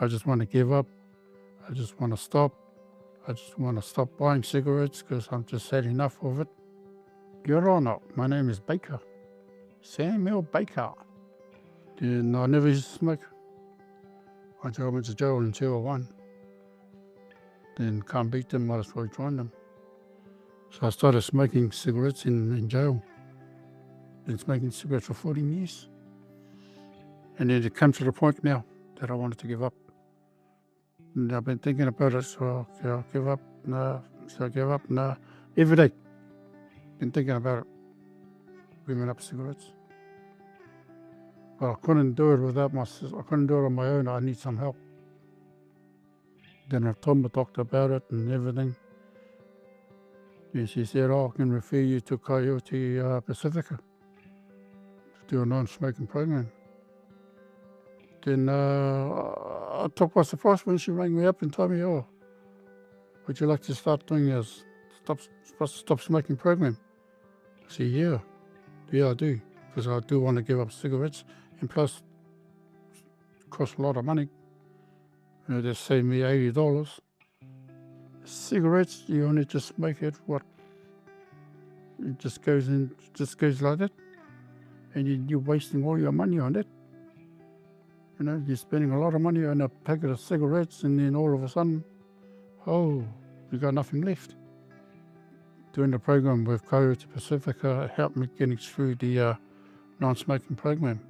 I just want to give up. I just want to stop. I just want to stop buying cigarettes because I'm just had enough of it. Kia ora, my name is Baker. Samuel Baker. And I never used to smoke. Until I went to jail in 201. Then can't beat them, might as well join them. So I started smoking cigarettes in jail. Been smoking cigarettes for 14 years. And then it comes to the point now that I wanted to give up. And I've been thinking about it, so I'll give up, nah, so I give up, nah. Every day, been thinking about it, giving up cigarettes. But I couldn't do it I couldn't do it on my own, I need some help. Then I told my doctor about it and everything. And she said, I can refer you to Coyote Pacifica to do a non-smoking program. Then I took by surprise when she rang me up and told me, would you like to start doing a stop smoking program? I said, yeah, I do, because I do want to give up cigarettes, and plus it costs a lot of money. They saved me $80. Cigarettes, you only just make it it just goes like that, and you're wasting all your money on it. You're spending a lot of money on a packet of cigarettes, and then all of a sudden, you got nothing left. Doing the program with Coyote Pacifica helped me getting through the non-smoking program.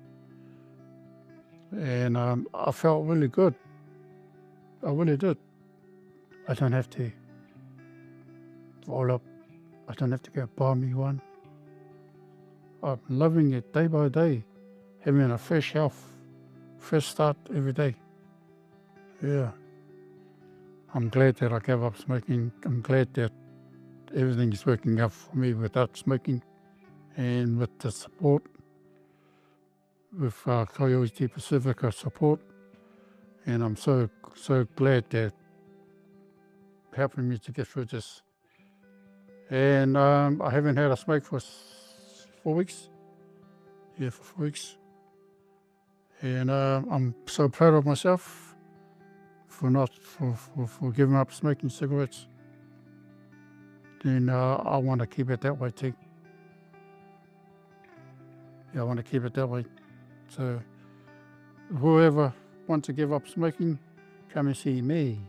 And I felt really good. I really did. I don't have to roll up. I don't have to go buy me one. I'm loving it day by day, having a fresh start every day. Yeah. I'm glad that I gave up smoking. I'm glad that everything is working out for me without smoking, and with the support, with Coyote Pacifica support. And I'm so glad that helping me to get through this. And I haven't had a smoke for 4 weeks. Yeah, for 4 weeks. And I'm so proud of myself for giving up smoking cigarettes. And I want to keep it that way too. Yeah, I want to keep it that way. So whoever wants to give up smoking, come and see me.